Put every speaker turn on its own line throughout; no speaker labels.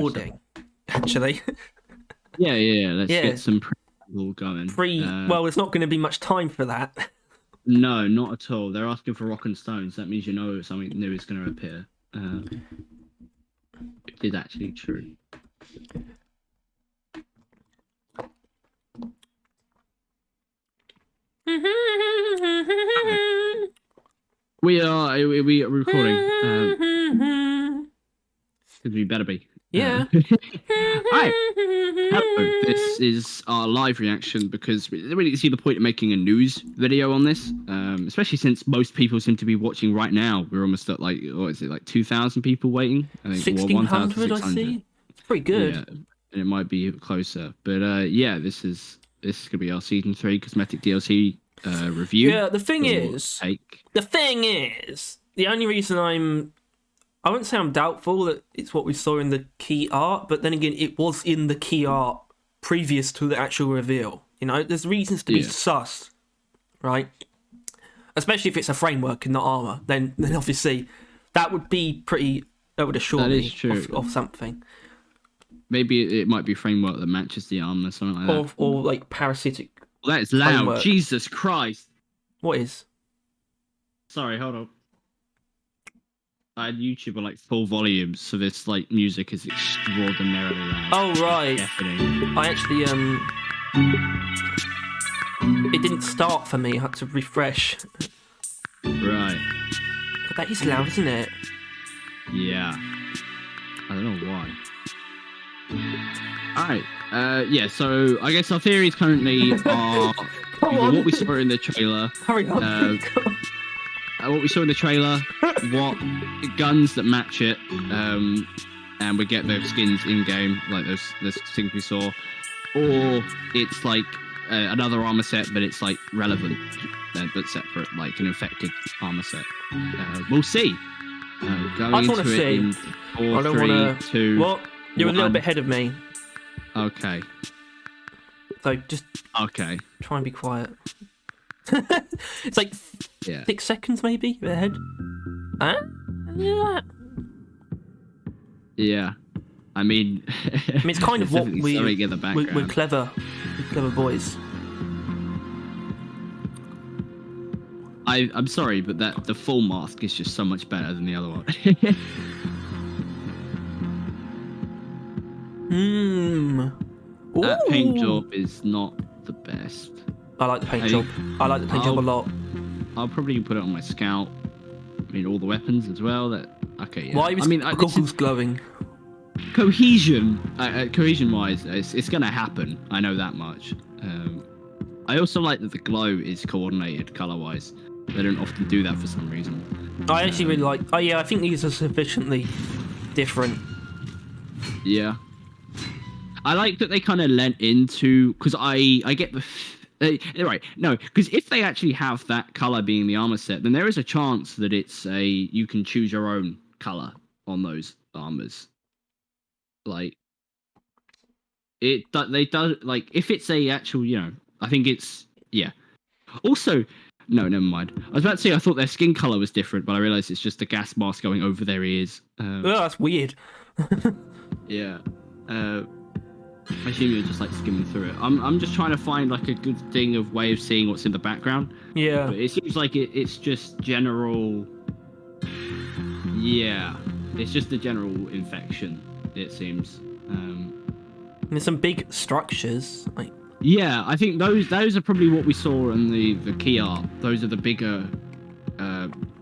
recording, actually.
Yeah. Let's
Yeah.
get some pre going.
Well, there's not going to be much time for that.
No, not at all. They're asking for rock and stones. That means you know something new is going to appear. It is actually true. We are recording. We better be.
Yeah.
Hi. Hello. This is our live reaction because we didn't really see the point of making a news video on this, especially since most people seem to be watching right now. We're almost at like, what is it, like 2,000 people waiting? I think
1,600, I see. It's pretty good.
Yeah, and it might be closer, but yeah, this is gonna be our season 3 cosmetic DLC review.
Yeah, the thing is, the only reason I wouldn't say I'm doubtful that it's what we saw in the key art, but then again, it was in the key art previous to the actual reveal. You know, there's reasons to be sus, right? Especially if it's a framework and not armor, then obviously that would be pretty. That would assure me of something.
Maybe it might be framework that matches the armor, or something like that.
Or like parasitic.
Well, that is loud.
Framework.
Jesus Christ!
What is?
Sorry, hold on. I had YouTube on like full volume, so this like music is extraordinarily loud.
Oh right.
Deafening.
I actually it didn't start for me. I had to refresh.
Right.
But that is loud, isn't it?
Yeah. I don't know why. Alright. Yeah, so I guess our theories currently are what we saw in the trailer.
Hurry up.
What we saw in the trailer, what guns that match it, and we get those skins in game, like those things we saw, or it's like another armor set, but it's like relevant, but separate, like an infected armor set. We'll see. Going
I just want
into
to
it
see.
in 4,
I don't
3,
want to.
2,
What? You're
1.
a little bit ahead of me,
Okay.
so just
Okay.
try and be quiet. It's like 6 seconds maybe ahead. Huh?
Yeah. I mean,
it's kind of what we're clever. We're clever boys.
I'm sorry, but the full mask is just so much better than the other one. That paint job is not the best.
I like the paint job. I like the paint job a lot.
I'll probably put it on my scout. I mean, all the weapons as well. Okay, yeah.
Why was goggles glowing?
Cohesion-wise, it's gonna happen. I know that much. I also like that the glow is coordinated color-wise. They don't often do that for some reason.
I actually really like. Oh yeah, I think these are sufficiently different.
Yeah. I like that they kind of lent into, because I get the. Right, no, because if they actually have that color being the armor set, then there is a chance that you can choose your own color on those armors. Like, they do, like, if it's a actual, I think it's, yeah. Also, no, never mind. I was about to say I thought their skin color was different, but I realized it's just a gas mask going over their ears.
Oh, that's weird.
Yeah. I assume you're just like skimming through it. I'm just trying to find like a good way of seeing what's in the background.
Yeah.
But it seems like it's just general. Yeah, it's just a general infection. It seems.
There's some big structures. Like.
Yeah, I think those are probably what we saw in the key art. Those are the bigger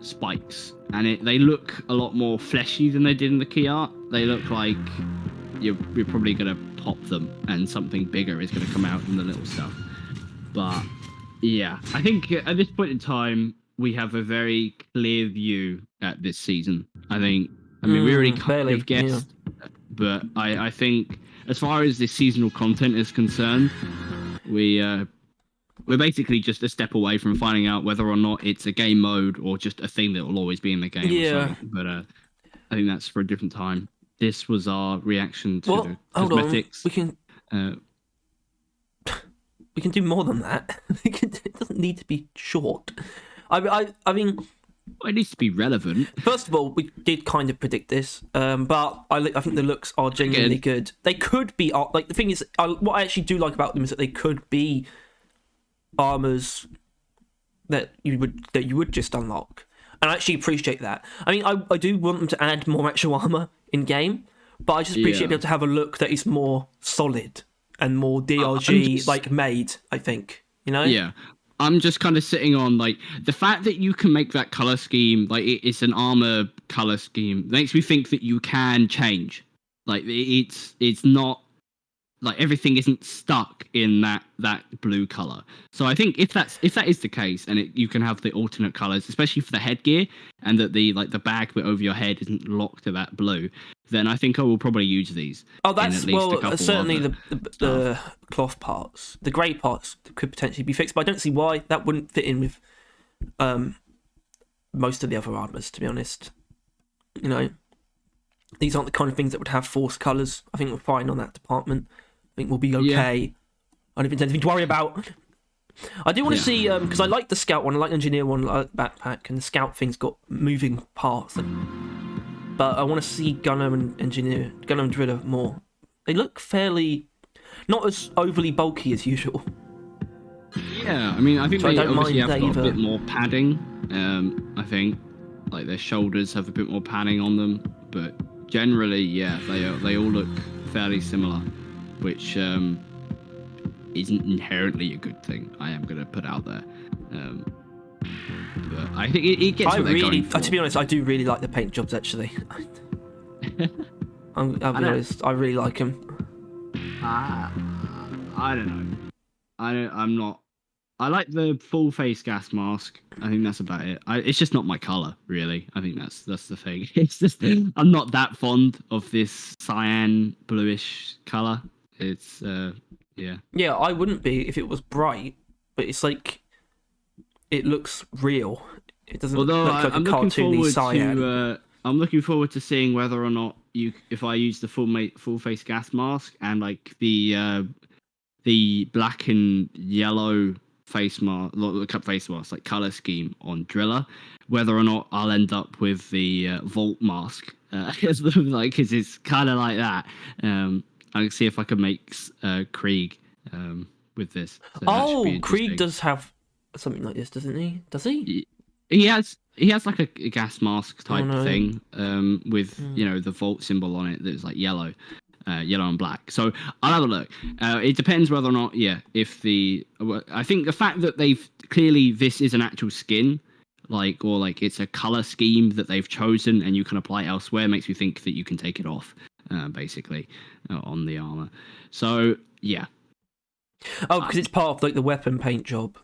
spikes, and they look a lot more fleshy than they did in the key art. They look like you're probably gonna pop them and something bigger is going to come out from the little stuff. But yeah, I think at this point in time we have a very clear view at this season. I mean we already kind of guessed, but I think as far as this seasonal content is concerned, we're basically just a step away from finding out whether or not it's a game mode or just a thing that will always be in the game.
Yeah.
But I think that's for a different time. This was our reaction to the cosmetics.
Hold on. We can do more than that. It doesn't need to be short. I mean,
Well, it needs to be relevant.
First of all, we did kind of predict this, but I think the looks are genuinely good. They could be like the thing is, what I actually do like about them is that they could be armors that you would just unlock, and I actually appreciate that. I mean, I do want them to add more actual armor in game, but I just appreciate being able to have a look that is more solid and more DRG like made. I think, you know.
Yeah. I'm just kind of sitting on like the fact that you can make that color scheme, like it's an armor color scheme, makes me think that you can change. Like it's not like everything isn't stuck in that blue color. So I think if that is the case, and you can have the alternate colors, especially for the headgear, and that the bag bit over your head isn't locked to that blue, then I think I will probably use these.
Oh, that's certainly the cloth parts, the grey parts could potentially be fixed, but I don't see why that wouldn't fit in with most of the other armors. To be honest, you know, these aren't the kind of things that would have forced colors. I think we're fine on that department. I think we'll be okay. Yeah. I don't think there's anything to worry about. I do want to see, because I like the scout one, I like the engineer one, I like the backpack, and the scout thing's got moving parts. But I want to see gunner and driller more. They look fairly, not as overly bulky as usual.
Yeah, I mean, I think they obviously have got a bit more padding. I think, like their shoulders have a bit more padding on them, but generally, yeah, they all look fairly similar, which isn't inherently a good thing. I am going to put out there. But I think it gets what they're going for.
To be honest, I do really like the paint jobs, actually. I'll be honest, I really like them.
I don't know. I'm not. I like the full face gas mask. I think that's about it. It's just not my color, really. I think that's the thing. It's just I'm not that fond of this cyan bluish color. It's yeah.
Yeah, I wouldn't be if it was bright, but it's like it looks real. It doesn't look like a cartoony cyan.
I'm looking forward to seeing whether or not if I use the full face gas mask and like the black and yellow face mask, like color scheme on driller, whether or not I'll end up with the vault mask, because it's kind of like that. I'll see if I can make Krieg with this.
So Krieg does have something like this, doesn't he? Does he?
He has like a gas mask type thing, with the vault symbol on it that's like yellow and black. So I'll have a look. It depends whether or not, I think the fact that this is an actual skin, or it's a color scheme that they've chosen and you can apply elsewhere, makes me think that you can take it off, basically, on the armor. So yeah.
Oh, because it's part of like the weapon paint job.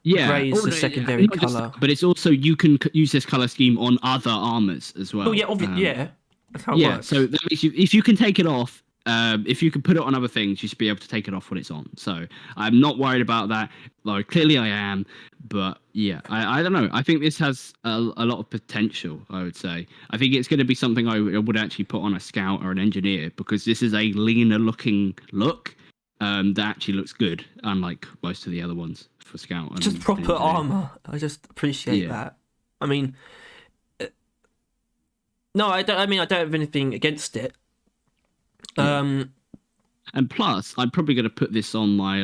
Yeah,
grey is the secondary color,
but it's also you can use this color scheme on other armors as well.
Oh yeah, obviously, yeah. That's how it works.
So that makes if you can take it off, if you can put it on other things, you should be able to take it off when it's on. So I'm not worried about that. Like clearly I am, but yeah, I don't know. I think this has a lot of potential. I would say. I think it's going to be something I would actually put on a scout or an engineer, because this is a leaner looking look. That actually looks good, unlike most of the other ones for scout.
Just proper armor. I just appreciate that. I mean, no, I don't. I mean, I don't have anything against it.
And plus, I'm probably going to put this on my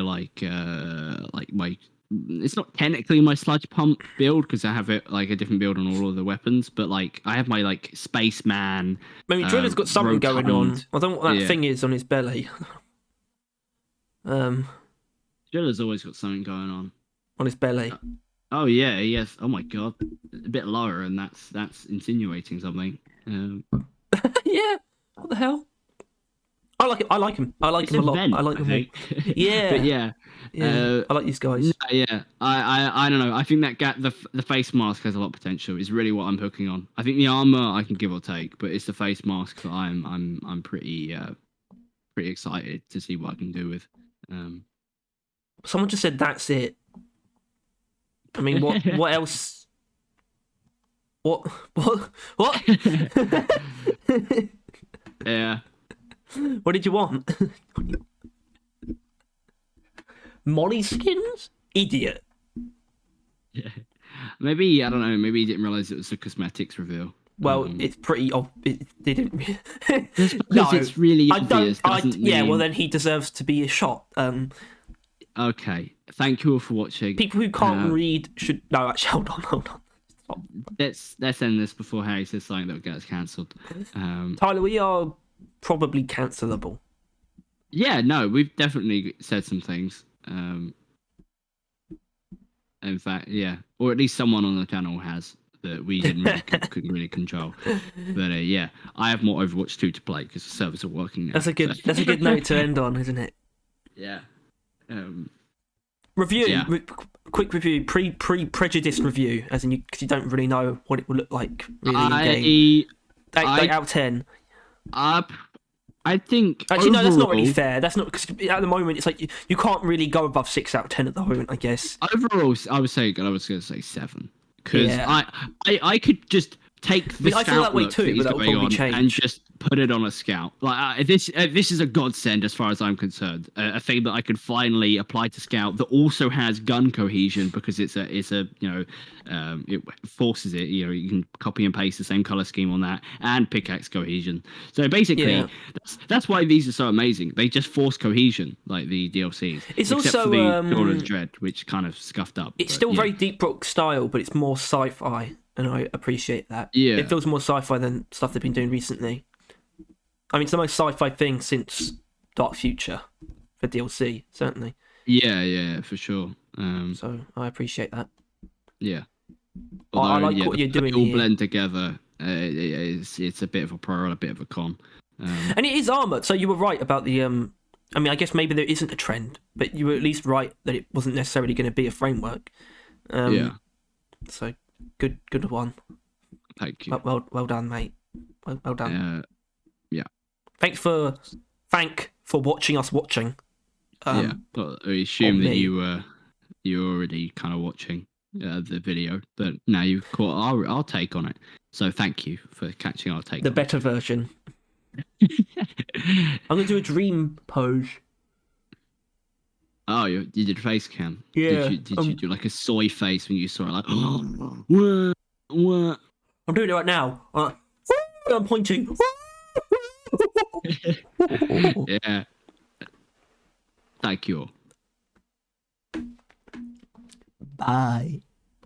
my. It's not technically my sludge pump build because I have it like a different build on all of the weapons, but like I have my like spaceman.
I mean, Driller's got something going on. I don't know what that thing is on his belly.
Driller's always got something going on
his belly.
Oh yeah, yes. Oh my god, a bit lower, and that's insinuating something.
Yeah. What the hell? I like it. I like him. I like him a lot. I like him. Yeah.
But yeah.
I like these guys.
Yeah. I don't know. I think that the face mask has a lot of potential. Is really what I'm hooking on. I think the armor I can give or take, but it's the face mask that I'm pretty excited to see what I can do with.
Someone just said that's it. I mean, what else? What?
Yeah.
What did you want? Molly skins? Idiot.
Yeah. Maybe I don't know. Maybe he didn't realize it was a cosmetics reveal.
Well, it's pretty obvious. It didn't.
Just because it's really obvious doesn't
yeah,
mean...
well then he deserves to be shot.
Okay. Thank you all for watching.
People who can't read should no. Actually, hold on. Stop.
Let's end this before Harry says something that will get us cancelled.
Tyler, we are probably cancelable.
Yeah, no, we've definitely said some things. In fact, yeah, or at least someone on the channel has that we didn't really couldn't really control. But yeah, I have more Overwatch 2 to play because the servers are working now.
That's a good note to end on, isn't it?
Yeah.
Review.
Yeah.
Quick review. Pre-prejudice review, as in because you don't really know what it will look like really in game. 8 out of 10.
I think
actually
overall,
no, that's not really fair. That's not because at the moment it's like you can't really go above 6 out of 10 at the moment, I guess.
Overall, I was going to say 7 because I could just take the
I feel that way too, but that will probably change
and just put it on a Scout. Like this is a godsend as far as I'm concerned. A thing that I could finally apply to Scout that also has gun cohesion because it's a it forces it. You know, you can copy and paste the same color scheme on that and pickaxe cohesion. So basically, that's why these are so amazing. They just force cohesion like the DLCs.
It's
except
also
for the Dawn of Dread, which kind of scuffed up.
It's still very Deep Rock style, but it's more sci-fi. And I appreciate that.
Yeah.
It feels more sci-fi than stuff they've been doing recently. I mean, it's the most sci-fi thing since Dark Future for DLC, certainly.
Yeah, for sure.
So I appreciate that.
Yeah.
Although, I like what you're doing
all
here.
blend together. It's a bit of a pro and a bit of a con.
And it is armored, so you were right about the... I mean, I guess maybe there isn't a trend, but you were at least right that it wasn't necessarily going to be a framework.
Yeah.
So... Good one.
Thank you.
Well done, mate. Well done.
Yeah.
Thanks for watching us watching.
Yeah. Well, I assume that you're already kind of watching the video, but now you've caught our take on it. So thank you for catching our take.
The better version. I'm gonna do a dream pose.
Oh, you did face cam?
Yeah.
Did you do like a soy face when you saw it? Like, oh, what?
I'm doing it right now. I'm pointing.
Yeah. Thank you.
Bye.